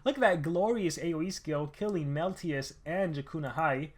Look at that glorious AoE skill, killing Meltius and Jakuna High.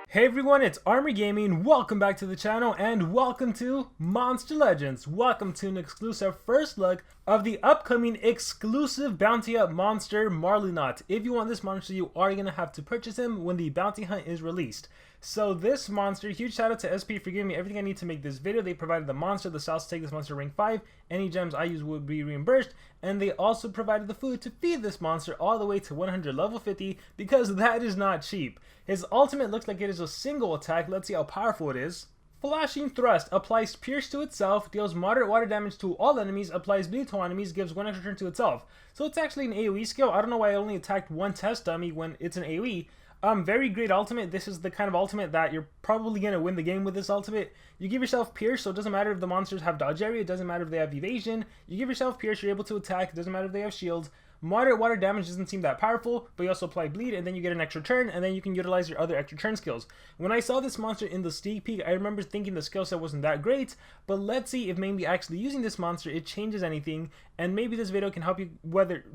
Hey everyone, it's Army Gaming. Welcome back to the channel and welcome to Monster Legends. Welcome to an exclusive first look of the upcoming exclusive bounty up monster Marlinaut. If you want this monster, you are going to have to purchase him when the bounty hunt is released. So this monster, huge shout out to SP for giving me everything I need to make this video. They provided the monster, the sauce to take this monster to rank 5. Any gems I use would be reimbursed. And they also provided the food to feed this monster all the way to 100 level 50 because that is not cheap. His ultimate looks like it is a single attack. Let's see how powerful it is. Flashing Thrust applies Pierce to itself, deals moderate water damage to all enemies, applies bleed to all enemies, gives 1 extra turn to itself. So it's actually an AoE skill. I don't know why I only attacked one test dummy when it's an AoE. Very great ultimate. This is the kind of ultimate that you're probably going to win the game with this ultimate. You give yourself Pierce, so it doesn't matter if the monsters have dodge area, it doesn't matter if they have evasion. You give yourself Pierce, you're able to attack, it doesn't matter if they have shields. Moderate water damage doesn't seem that powerful, but you also apply bleed, and then you get an extra turn, and then you can utilize your other extra turn skills. When I saw this monster in the sneak peek, I remember thinking the skill set wasn't that great, but let's see if maybe actually using this monster, it changes anything, and maybe this video can help you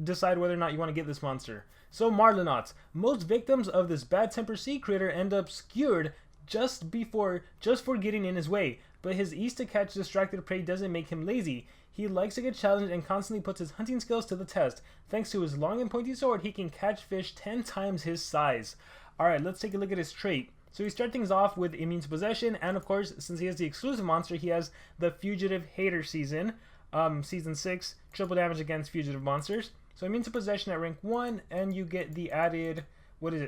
decide whether or not you want to get this monster. So Marlinaut. Most victims of this bad temper sea critter end up skewered just for getting in his way, but his ease to catch distracted prey doesn't make him lazy. He likes to get challenged and constantly puts his hunting skills to the test. Thanks to his long and pointy sword, he can catch fish 10 times his size. Alright, let's take a look at his trait. So we start things off with Immune to Possession, and of course, since he has the exclusive monster, he has the Fugitive Hater season. Season 6, triple damage against fugitive monsters. So Immune to Possession at rank 1, and you get the added,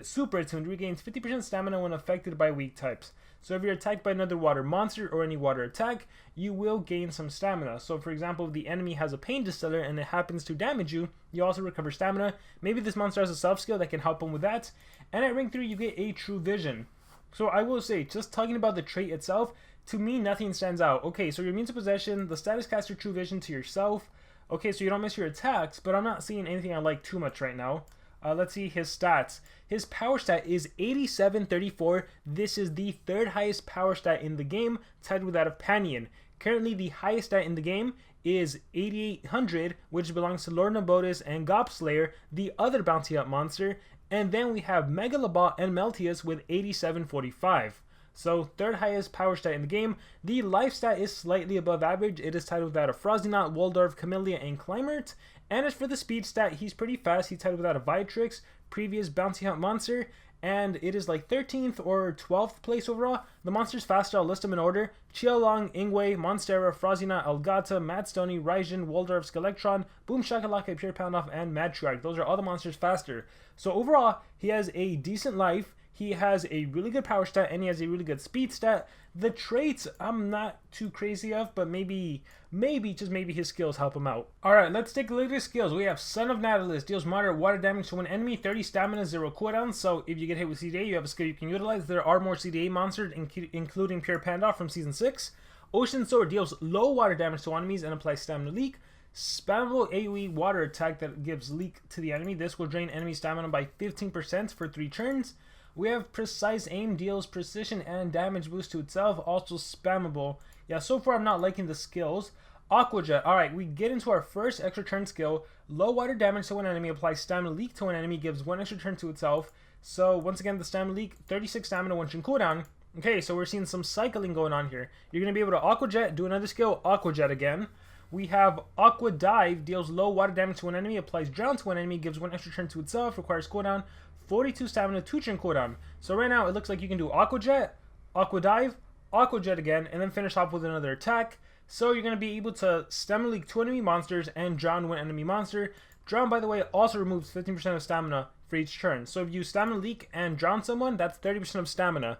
Super Attuned, regains 50% stamina when affected by weak types. So if you're attacked by another water monster or any water attack, you will gain some stamina. So for example, if the enemy has a pain distiller and it happens to damage you, you also recover stamina. Maybe this monster has a self skill that can help him with that. And at rank 3, you get a True Vision. So I will say, just talking about the trait itself, to me nothing stands out. Okay, so you're Immune to Possession, the status casts your True Vision to yourself. Okay, so you don't miss your attacks, but I'm not seeing anything I like too much right now. Let's see his stats. His power stat is 8734. This is the third highest power stat in the game, tied with that of Panion. Currently, the highest stat in the game is 8800, which belongs to Lord Nabotis and Gobslayer, the other bounty up monster. And then we have Megalobot and Meltius with 8745. So third highest power stat in the game. The life stat is slightly above average. It is tied with that of Frosinaut, Waldorf, Camellia, and Climert. And as for the speed stat, he's pretty fast. He's tied with that of Vitrix, previous bounty hunt monster, and it is like 13th or 12th place overall. The monster's faster, I'll list them in order. Chialong, Ingwe, Monstera, Frosinaut, Elgata, Mad Stony, Raijin, Waldorf, Skelectron, Boom Shakalaka, Pure Poundoff, and Matriarch. Those are all the monsters faster. So overall, he has a decent life. He has a really good power stat, and he has a really good speed stat. The traits, I'm not too crazy of, but maybe his skills help him out. Alright, let's take a look at his skills. We have Son of Nautilus, deals moderate water damage to one enemy, 30 stamina, 0 cooldown. So if you get hit with CDA, you have a skill you can utilize. There are more CDA monsters, including Pure Panda from Season 6. Ocean Sword deals low water damage to enemies and applies Stamina Leak. Spammable AoE water attack that gives leak to the enemy. This will drain enemy stamina by 15% for 3 turns. We have Precise Aim, deals precision and damage boost to itself, also spammable. Yeah, so far I'm not liking the skills. Aqua Jet. Alright, we get into our first extra turn skill. Low water damage to one enemy, applies Stamina Leak to an enemy, gives 1 extra turn to itself. So once again, the Stamina Leak, 36 stamina, 1 turn cooldown. Okay, so we're seeing some cycling going on here. You're going to be able to Aqua Jet, do another skill, Aqua Jet again. We have Aqua Dive, deals low water damage to one enemy, applies Drown to one enemy, gives 1 extra turn to itself, requires cooldown. 42 stamina, 2 turn cooldown. So right now it looks like you can do Aqua Jet, Aqua Dive, Aqua Jet again, and then finish off with another attack. So you're going to be able to Stamina Leak 2 enemy monsters and Drown 1 enemy monster. Drown, by the way, also removes 15% of stamina for each turn. So if you Stamina Leak and Drown someone, that's 30% of stamina.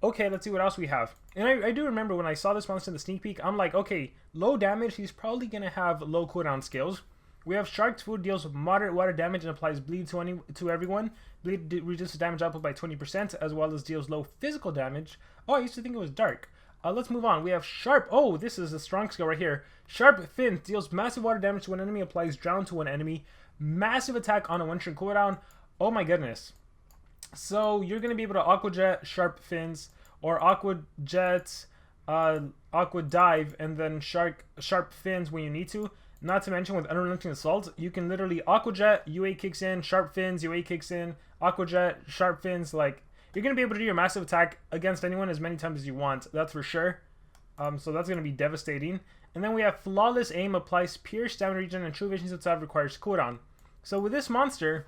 Okay, let's see what else we have. And I do remember when I saw this monster in the sneak peek, I'm like, okay, low damage, he's probably going to have low cooldown skills. We have Shark's Food, deals moderate water damage and applies bleed to everyone. Bleed reduces damage output by 20%, as well as deals low physical damage. Oh, I used to think it was dark. Let's move on. We have Sharp. Oh, this is a strong skill right here. Sharp Fin deals massive water damage to one enemy, applies Drown to one enemy. Massive attack on a 1 turn cooldown. Oh my goodness. So you're going to be able to Aqua Jet, Sharp Fins, or Aqua Jet, Aqua Dive, and then Sharp Fins when you need to. Not to mention with Unrelenting Assault, you can literally Aqua Jet, UA kicks in, Sharp Fins, UA kicks in, Aqua Jet, Sharp Fins, like, you're going to be able to do your massive attack against anyone as many times as you want, that's for sure. So that's going to be devastating. And then we have Flawless Aim, applies Pierce, Stamina Regen, and True Vision Itself requires cooldown. So with this monster,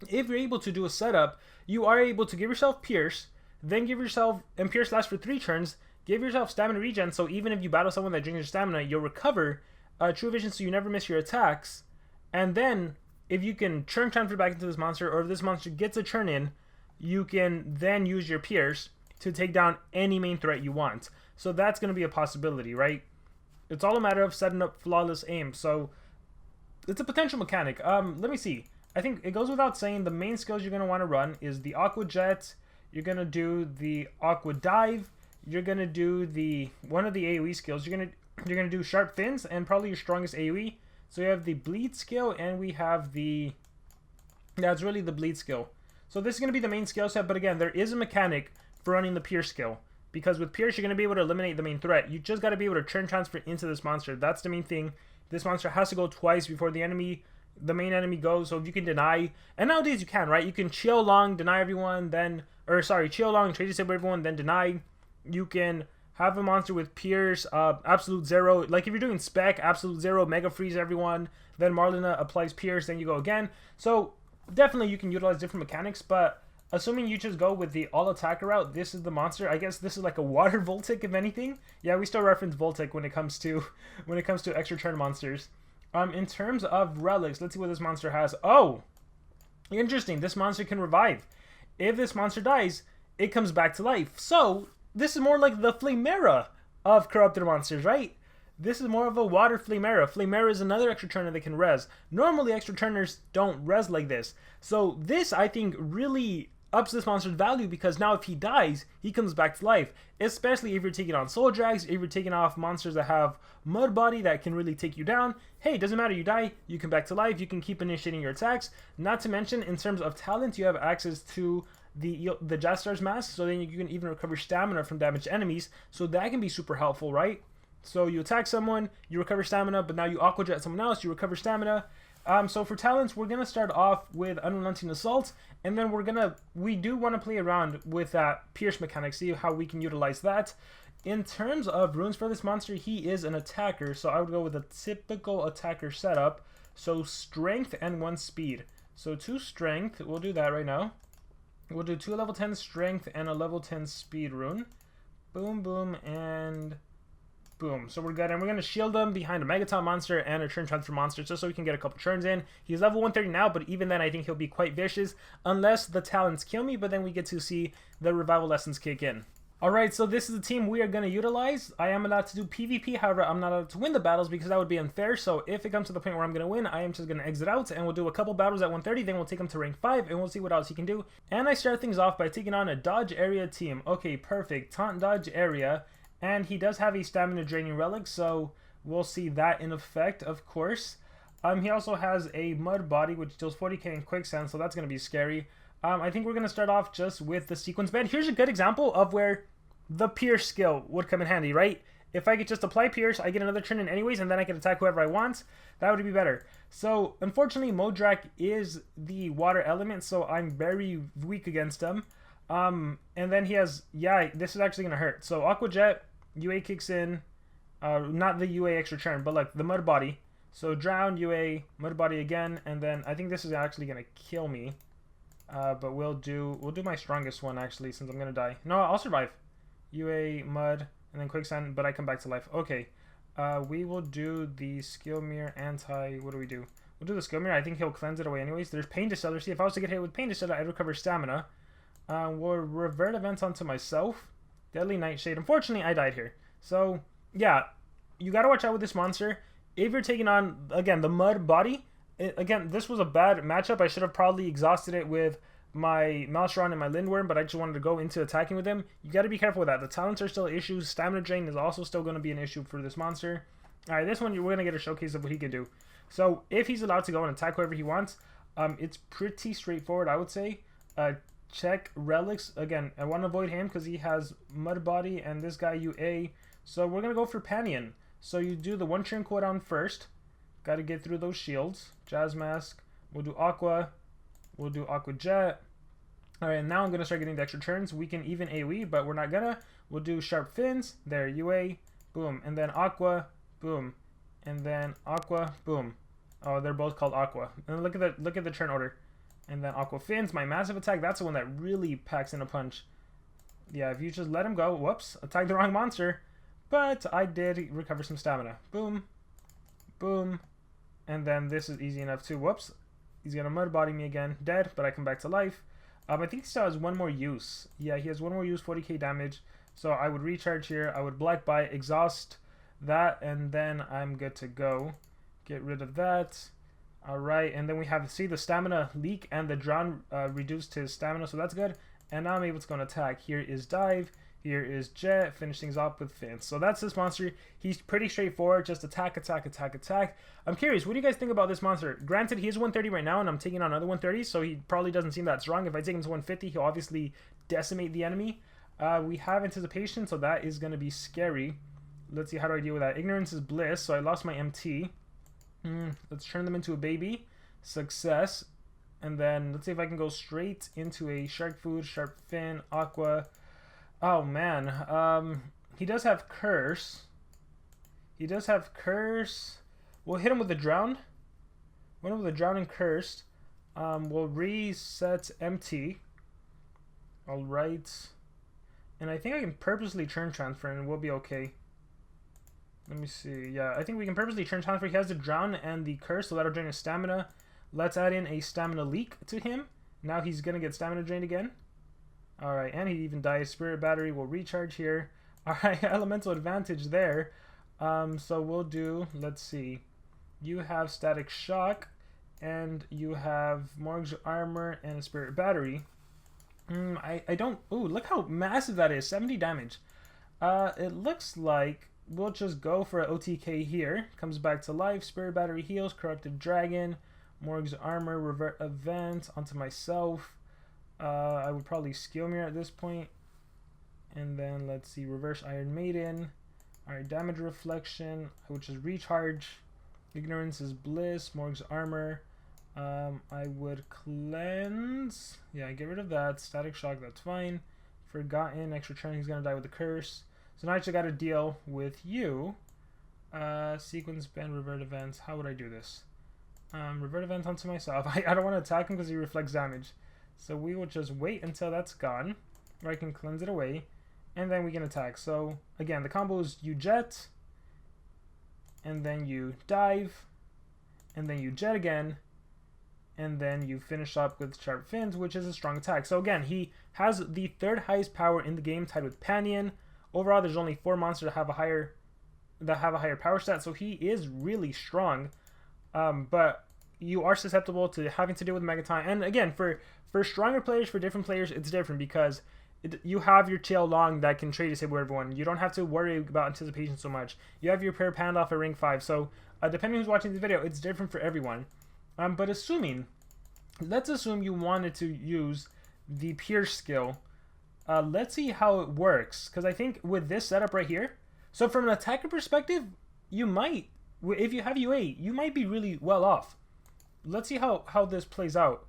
if you're able to do a setup, you are able to give yourself Pierce, then give yourself, and Pierce lasts for 3 turns, give yourself Stamina Regen, so even if you battle someone that drains your stamina, you'll recover True Vision so you never miss your attacks. And then, if you can churn transfer back into this monster, or if this monster gets a churn in, you can then use your Pierce to take down any main threat you want. So that's going to be a possibility, right? It's all a matter of setting up Flawless Aim. So it's a potential mechanic. Let me see. I think it goes without saying the main skills you're going to want to run is the Aqua Jet, you're going to do the Aqua Dive, you're going to do the one of the AoE skills. You're going to do Sharp Fins and probably your strongest AoE. So you have the Bleed skill and we have the... That's really the Bleed skill. So this is going to be the main skill set, but again, there is a mechanic for running the Pierce skill. Because with Pierce, you're going to be able to eliminate the main threat. You just got to be able to turn transfer into this monster. That's the main thing. This monster has to go twice before the main enemy goes. So if you can deny, and nowadays you can, right? You can chill long, deny everyone, then, or sorry, chill long, trade disable everyone, then deny. You can have a monster with Pierce, Absolute Zero. Like if you're doing Spec, Absolute Zero, Mega Freeze everyone, then Marlinaut applies Pierce, then you go again. So definitely you can utilize different mechanics, but assuming you just go with the all-attacker route, this is the monster. I guess this is like a water Voltic, if anything. Yeah, we still reference Voltic when it comes to extra turn monsters. In terms of relics, let's see what this monster has. Oh, interesting. This monster can revive. If this monster dies, it comes back to life. So this is more like the Flamera of corrupted monsters, right? This is more of a water Flamera. Flamera is another extra turner that can res. Normally, extra turners don't res like this. So this, I think, really ups this monster's value because now if he dies, he comes back to life. Especially if you're taking on soul drags, if you're taking off monsters that have mud body that can really take you down. Hey, it doesn't matter, you die, you come back to life, you can keep initiating your attacks. Not to mention, in terms of talent, you have access to the Jastar's mask, so then you can even recover stamina from damaged enemies. So that can be super helpful, right? So you attack someone, you recover stamina, but now you Aqua Jet someone else, you recover stamina. So for talents, we're going to start off with Unrelenting Assault, and then we do want to play around with that Pierce mechanic, see how we can utilize that. In terms of runes for this monster, he is an attacker, so I would go with a typical attacker setup. So Strength and 1 Speed. So 2 Strength, we'll do that right now. We'll do 2 level 10 Strength and a level 10 Speed rune. Boom, boom, and... boom. So we're good, and we're going to shield him behind a Megaton monster and a turn transfer monster just so we can get a couple turns in. He's level 130 now, but even then I think he'll be quite vicious unless the talents kill me, but then we get to see the revival lessons kick in. Alright, so this is the team we are going to utilize. I am allowed to do PvP, however I'm not allowed to win the battles because that would be unfair, so if it comes to the point where I'm going to win, I am just going to exit out and we'll do a couple battles at 130, then we'll take him to rank 5 and we'll see what else he can do. And I start things off by taking on a dodge area team. Okay, perfect. Taunt dodge area. And he does have a stamina draining relic, so we'll see that in effect, of course. He also has a mud body, which deals 40k in quicksand, so that's going to be scary. I think we're going to start off just with the sequence bed. Here's a good example of where the Pierce skill would come in handy, right? If I could just apply Pierce, I get another turn in anyways, and then I can attack whoever I want. That would be better. So, unfortunately, Modrak is the water element, so I'm very weak against him. And then he has, yeah, this is actually going to hurt. So, Aqua Jet, UA kicks in, not the UA extra turn, but like the mud body. So drown, UA, mud body again, and then I think this is actually gonna kill me. But we'll do my strongest one actually, since I'm gonna die. No, I'll survive. UA, mud, and then quicksand, but I come back to life. Okay. We will do the skill mirror anti. What do we do? We'll do the skill mirror. I think he'll cleanse it away anyways. There's pain distiller. See, if I was to get hit with pain distiller, I'd recover stamina. We'll revert events onto myself. Deadly Nightshade. Unfortunately, I died here. So, yeah, you gotta watch out with this monster. If you're taking on, again, the mud body, again, this was a bad matchup. I should have probably exhausted it with my Maelstrom and my Lindworm, but I just wanted to go into attacking with him. You gotta be careful with that. The talents are still issues. Stamina drain is also still going to be an issue for this monster. Alright, this one, we're going to get a showcase of what he can do. So, if he's allowed to go and attack whoever he wants, it's pretty straightforward, I would say. Check relics. Again, I want to avoid him because he has mud body and this guy UA. So we're going to go for Panion. So you do the 1 turn cooldown first. Got to get through those shields. Jazz Mask. We'll do Aqua. We'll do Aqua Jet. Alright, now I'm going to start getting the extra turns. We can even AoE, but we're not gonna. We'll do Sharp Fins. There, UA. Boom. And then Aqua. Boom. And then Aqua. Boom. Oh, they're both called Aqua. And look at the turn order. And then Aqua Fins. My massive attack. That's the one that really packs in a punch. Yeah, if you just let him go. Whoops. Attacked the wrong monster. But I did recover some stamina. Boom. Boom. And then this is easy enough too. Whoops. He's going to mud body me again. Dead, but I come back to life. I think he still has one more use. Yeah, he has one more use, 40k damage. So I would recharge here. I would Black Bite, exhaust that, and then I'm good to go. Get rid of that. Alright, and then we have, see, the stamina leak and the drown reduced his stamina, so that's good. And now I'm able to go and attack. Here is Dive. Here is Jet, finish things off with Fins. So that's this monster. He's pretty straightforward, just attack, attack, attack, attack. I'm curious, what do you guys think about this monster? Granted, he is 130 right now, and I'm taking on another 130, so he probably doesn't seem that strong. If I take him to 150, he'll obviously decimate the enemy. We have Anticipation, so that is going to be scary. Let's see, how do I deal with that? Ignorance is Bliss, so I lost my MT. Let's turn them into a baby. Success. And then, let's see if I can go straight into a Shark Food, Sharp Fin, Aqua. Oh, man. He does have Curse. He does have Curse. We'll hit him with the Drown. Hit him with the Drown and Cursed. We'll reset MT. Alright. And I think I can purposely turn transfer and we'll be okay. Let me see. Yeah, I think we can purposely turn transfer. He has the Drown and the Curse, so that'll drain his stamina. Let's add in a stamina leak to him. Now he's going to get stamina drained again. Alright, and he even dies. Spirit Battery will recharge here. Alright, Elemental Advantage there. So we'll do, let's see. You have Static Shock, and you have Morg's Armor and a Spirit Battery. I don't, ooh, look how massive that is, 70 damage. It looks like we'll just go for an OTK here. Comes back to life, Spirit Battery heals, Corrupted Dragon, Morg's Armor, Revert Event onto myself. I would probably Skill Mirror at this point. And then let's see, Reverse Iron Maiden. Alright, Damage Reflection, which is Recharge. Ignorance is Bliss, Morg's Armor. I would Cleanse. Yeah, get rid of that. Static Shock, that's fine. Forgotten, extra turn, he's gonna die with the Curse. So now I just gotta deal with you. Sequence Bend, Revert Events. How would I do this? Revert Event onto myself. I don't want to attack him because he reflects damage. So we will just wait until that's gone. Or I can cleanse it away. And then we can attack. So again, the combo is you jet. And then you dive. And then you jet again. And then you finish up with Sharp Fins, which is a strong attack. So again, he has the third highest power in the game, tied with Panion. Overall, there's only 4 monsters that have a higher power stat. So he is really strong. But you are susceptible to having to deal with Megaton. And again, for stronger players, for different players, it's different because you have your tail long that can trade disable everyone. You don't have to worry about Anticipation so much. You have your pair panned off at ring 5. So depending who's watching this video, it's different for everyone. But let's assume you wanted to use the Pierce skill. Let's see how it works. Because I think with this setup right here, so from an attacker perspective, you might, if you have UA, you might be really well off. Let's see how this plays out.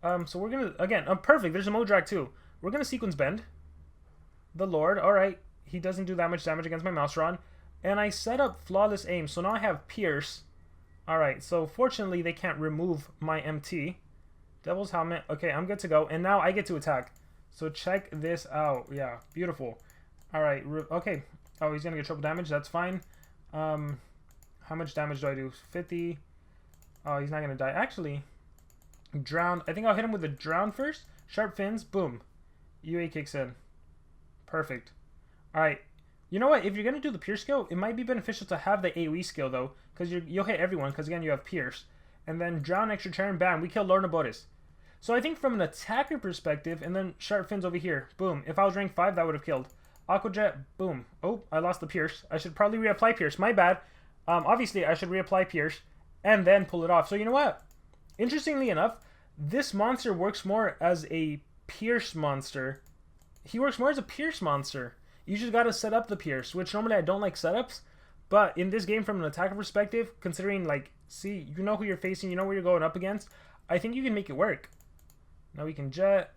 So we're going to, again, perfect. There's a Modrak too. We're going to Sequence Bend. The Lord. Alright. He doesn't do that much damage against my Maelstrom. And I set up Flawless Aim. So now I have Pierce. Alright. So fortunately, they can't remove my MT. Devil's Helmet. Okay, I'm good to go. And now I get to attack. So check this out. Yeah, beautiful. Alright. Okay. Oh, he's going to get triple damage. That's fine. How much damage do I do? 50. Oh, he's not going to die. Actually, Drown. I think I'll hit him with the Drown first. Sharp Fins. Boom. UA kicks in. Perfect. Alright. You know what? If you're going to do the Pierce skill, it might be beneficial to have the AoE skill, though. Because you'll hit everyone. Because, again, you have Pierce. And then Drown, extra turn. Bam. We kill Lord Nabotis. So I think from an attacker perspective, and then Sharp Fins over here. Boom. If I was rank 5, that would have killed. Aqua Jet. Boom. Oh, I lost the Pierce. I should probably reapply Pierce. My bad. Obviously, I should reapply Pierce. And then pull it off. So you know what? Interestingly enough, this monster works more as a Pierce monster. He works more as a Pierce monster. You just gotta set up the Pierce, which normally I don't like setups. But in this game, from an attacker perspective, considering like See, you know who you're facing, you know what you're going up against. I think you can make it work. Now we can jet,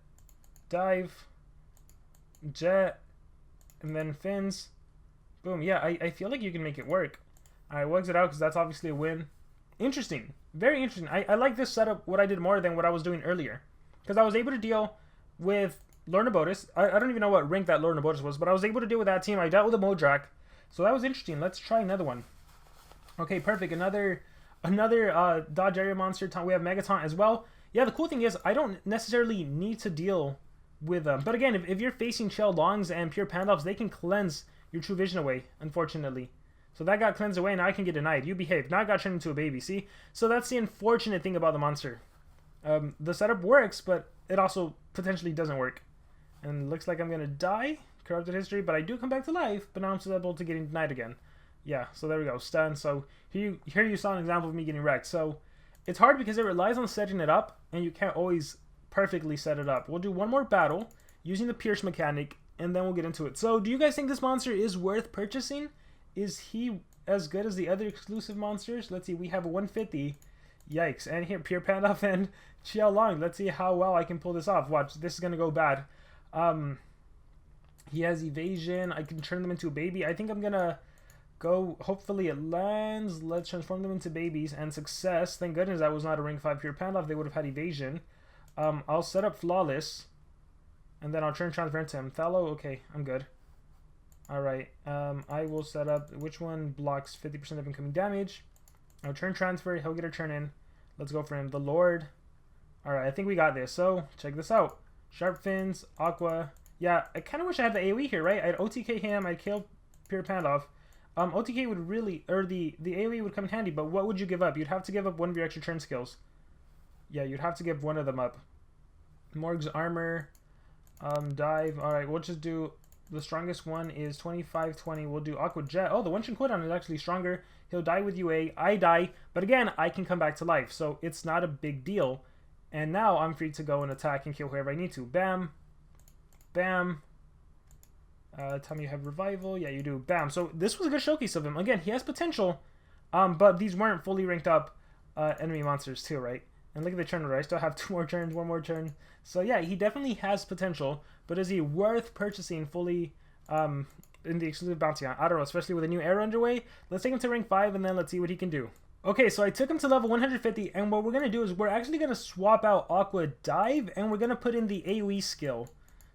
dive, jet, and then fins. Boom. Yeah, I feel like you can make it work. Alright, we'll exit out because that's obviously a win. Interesting. Very interesting. I like this setup, what I did more than what I was doing earlier. Because I was able to deal with Lornabotus. I don't even know what rank that Lornabotus was, but I was able to deal with that team. I dealt with a Modrak. So that was interesting. Let's try another one. Okay, perfect. Another Dodge Area Monster. We have Megaton as well. Yeah, the cool thing is I don't necessarily need to deal with them. But again, if you're facing Shell Longs and Pure Pandoffs, they can cleanse your True Vision away, unfortunately. So that got cleansed away, now I can get denied. You behave. Now I got turned into a baby, see? So that's the unfortunate thing about the monster. The setup works, but it also potentially doesn't work. And looks like I'm going to die. Corrupted history, but I do come back to life, but now I'm susceptible to getting denied again. Yeah, so there we go. Stun. So here you saw an example of me getting wrecked. So it's hard because it relies on setting it up, and you can't always perfectly set it up. We'll do one more battle using the Pierce mechanic, and then we'll get into it. So do you guys think this monster is worth purchasing? Is he as good as the other exclusive monsters? Let's see, we have a 150. Yikes. And here, Pure Pandoff and Xiao Long. Let's see how well I can pull this off. Watch, this is going to go bad. He has evasion. I can turn them into a baby. I think I'm going to go, hopefully it lands. Let's transform them into babies. And success. Thank goodness that was not a rank 5 Pure Pandoff. They would have had evasion. I'll set up Flawless. And then I'll transfer into him. Thallow, okay, I'm good. Alright, I will set up, which one blocks 50% of incoming damage? I'll turn transfer, he'll get a turn in. Let's go for him. The Lord. Alright, I think we got this. So, check this out. Sharp Fins, Aqua. Yeah, I kind of wish I had the AoE here, right? I'd OTK him, I'd kill Pure Pandoff. OTK would really, or the AoE would come in handy, but what would you give up? You'd have to give up one of your extra turn skills. Yeah, you'd have to give one of them up. Morg's Armor, Dive. Alright, we'll just do, the strongest one is 25-20. We'll do Aqua Jet. Oh, the one-shot cooldown is actually stronger. He'll die with UA. I die, but again, I can come back to life, so it's not a big deal. And now I'm free to go and attack and kill whoever I need to. Bam. Bam. Tell me you have Revival. Yeah, you do. Bam. So this was a good showcase of him. Again, he has potential, but these weren't fully ranked up enemy monsters too, right? And look at the turn order. I still have 2 more turns, 1 more turn. So yeah, he definitely has potential, but is he worth purchasing fully in the exclusive bounty hunt? I don't know, especially with a new era underway. Let's take him to rank 5 and then let's see what he can do. Okay, so I took him to level 150, and what we're going to do is we're actually going to swap out Aqua Dive, and we're going to put in the AoE skill.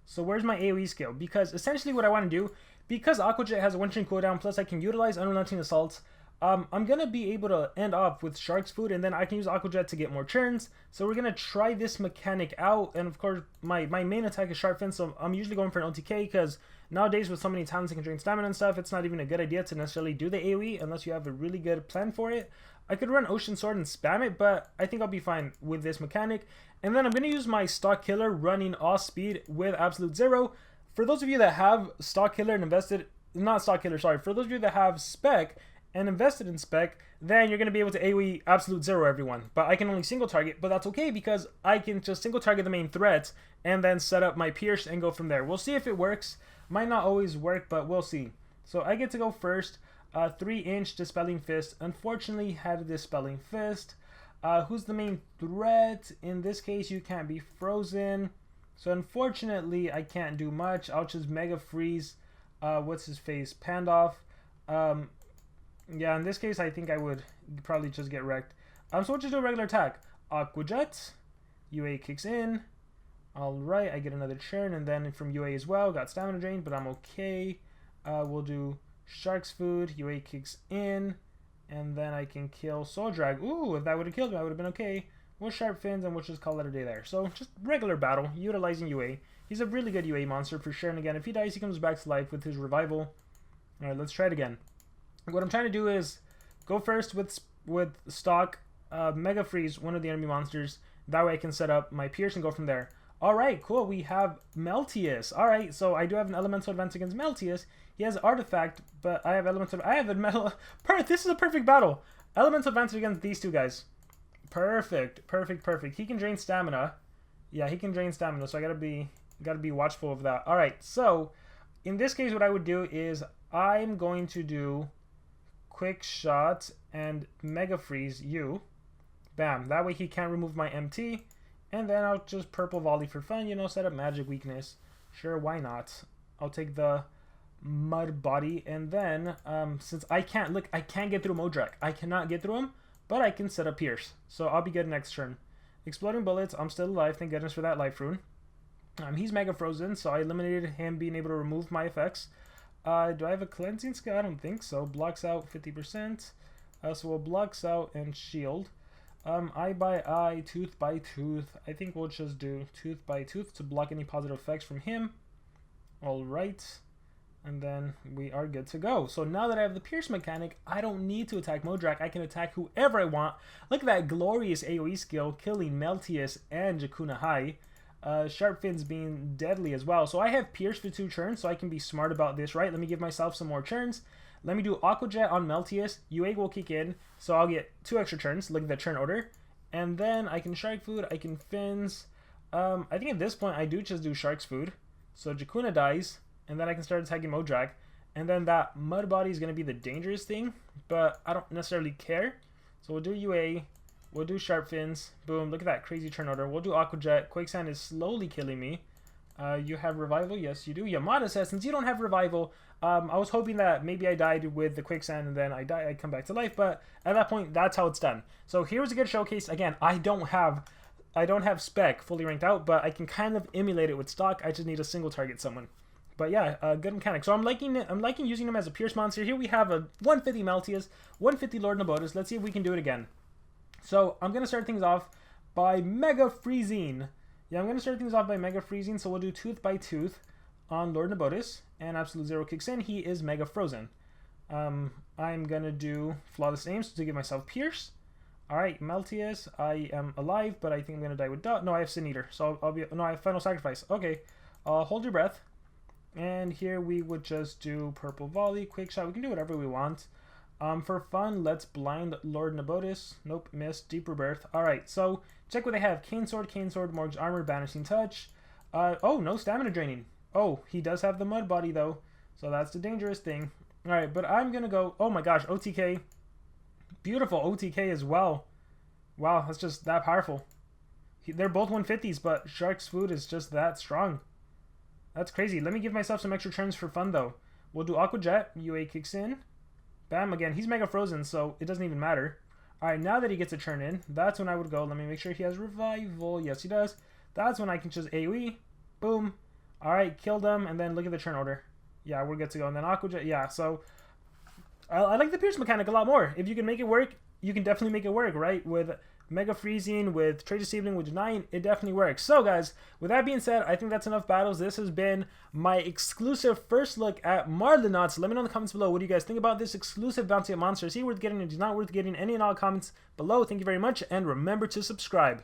So where's my AoE skill? Because essentially what I want to do, because Aqua Jet has a 1 turn cooldown, plus I can utilize Unrelenting Assaults, I'm going to be able to end off with Shark's Food, and then I can use Aqua Jet to get more turns. So we're going to try this mechanic out, and of course, my main attack is Sharp Fin, so I'm usually going for an OTK, because nowadays with so many talents that can drain stamina and stuff, it's not even a good idea to necessarily do the AoE, unless you have a really good plan for it. I could run Ocean Sword and spam it, but I think I'll be fine with this mechanic. And then I'm going to use my Stock Killer running off speed with Absolute Zero. For those of you that have Stock Killer and invested, not Stock Killer, sorry, for those of you that have Spec and invested in Spec, then you're going to be able to AoE Absolute Zero everyone. But I can only single target, but that's okay because I can just single target the main threats and then set up my Pierce and go from there. We'll see if it works. Might not always work, but we'll see. So I get to go first. 3-inch Dispelling Fist. Unfortunately, had a Dispelling Fist. Who's the main threat? In this case, you can't be frozen. So unfortunately, I can't do much. I'll just Mega Freeze. What's his face? Pandoff. Yeah, in this case, I think I would probably just get wrecked. So we'll just do a regular attack. Aqua Jet. UA kicks in. Alright, I get another churn, and then from UA as well. Got Stamina Drain, but I'm okay. We'll do Shark's Food. UA kicks in. And then I can kill Soul Drag. Ooh, if that would have killed me, I would have been okay. We'll Sharp Fins, and we'll just call it a day there. So, just regular battle, utilizing UA. He's a really good UA monster for sure. And again, if he dies, he comes back to life with his Revival. Alright, let's try it again. What I'm trying to do is go first with Stock, Mega Freeze one of the enemy monsters. That way I can set up my Pierce and go from there. Alright, cool. We have Meltius. Alright, so I do have an Elemental Advance against Meltius. He has Artifact, but I have Elemental... I have a Metal... This is a perfect battle. Elemental Advance against these two guys. Perfect. Perfect, perfect. He can drain stamina. Yeah, he can drain stamina, so I gotta be watchful of that. Alright, so in this case what I would do is I'm going to do Quick Shot and Mega Freeze you. Bam. That way he can't remove my MT. And then I'll just Purple Volley for fun, you know, set up magic weakness. Sure, why not? I'll take the Mud Body, and then since I can't get through Modrak. I cannot get through him, but I can set up Pierce. So I'll be good next turn. Exploding Bullets, I'm still alive, thank goodness for that life rune. He's Mega Frozen, so I eliminated him being able to remove my effects. Do I have a cleansing skill? I don't think so. Blocks out 50%. So we'll blocks out and shield. Eye by eye, tooth by tooth. I think we'll just do tooth by tooth to block any positive effects from him. Alright. And then we are good to go. So now that I have the Pierce mechanic, I don't need to attack Modrak. I can attack whoever I want. Look at that glorious AoE skill, killing Meltius and Jakuna High. Sharp Fins being deadly as well. So I have Pierce for 2 turns, so I can be smart about this, right? Let me give myself some more turns. Let me do Aqua Jet on Meltius. UA will kick in, so I'll get 2 extra turns. Look at the turn order. And then I can Shark Food, I can Fins. I think at this point I do just do Shark's Food. So Jakuna dies, and then I can start attacking Modrak. And then that Mud Body is going to be the dangerous thing, but I don't necessarily care. So we'll do UA. We'll do Sharp Fins. Boom. Look at that crazy turn order. We'll do Aqua Jet. Quicksand is slowly killing me. You have Revival? Yes, you do. Yamada says, since you don't have Revival, I was hoping that maybe I died with the Quicksand and then I come back to life, but at that point, that's how it's done. So here's a good showcase. Again, I don't have Spec fully ranked out, but I can kind of emulate it with stock. I just need to single target someone. But yeah, good mechanic. So I'm liking using him as a Pierce monster. Here we have a 150 Meltius, 150 Lord Nabotus. Let's see if we can do it again. So I'm going to start things off by Mega Freezing. Yeah, I'm going to start things off by Mega Freezing. So we'll do Tooth by Tooth on Lord Nabotus. And Absolute Zero kicks in. He is Mega Frozen. I'm going to do Flawless Aims to give myself Pierce. Alright, Meltius. I am alive, but I think I'm going to die with Dot. No, I have Sin Eater. So no, I have Final Sacrifice. Okay. Hold your breath. And here we would just do Purple Volley, Quick Shot. We can do whatever we want. For fun, let's blind Lord Nabotus. Nope, missed. Deep Rebirth. Alright, so check what they have. Cane Sword, Morg's Armor, Banishing Touch. Oh, no stamina draining. Oh, he does have the Mud Body, though. So that's the dangerous thing. Alright, but I'm going to go... Oh my gosh, OTK. Beautiful OTK as well. Wow, that's just that powerful. They're both 150s, but Shark's Food is just that strong. That's crazy. Let me give myself some extra turns for fun, though. We'll do Aqua Jet. UA kicks in. Bam, again. He's Mega Frozen, so it doesn't even matter. Alright, now that he gets a turn in, that's when I would go. Let me make sure he has Revival. Yes, he does. That's when I can just AoE. Boom. Alright, killed him, and then look at the turn order. Yeah, we're good to go. And then Aqua Jet, yeah, so... I like the Pierce mechanic a lot more. If you can make it work, you can definitely make it work, right? With Mega Freezing, with Trade Disabling, with Denying, it definitely works. So, guys, with that being said, I think that's enough battles. This has been my exclusive first look at Marlinaut. So let me know in the comments below, what do you guys think about this exclusive bounty of monsters? Is he worth getting? Is he not worth getting? Any and all comments below. Thank you very much, and remember to subscribe.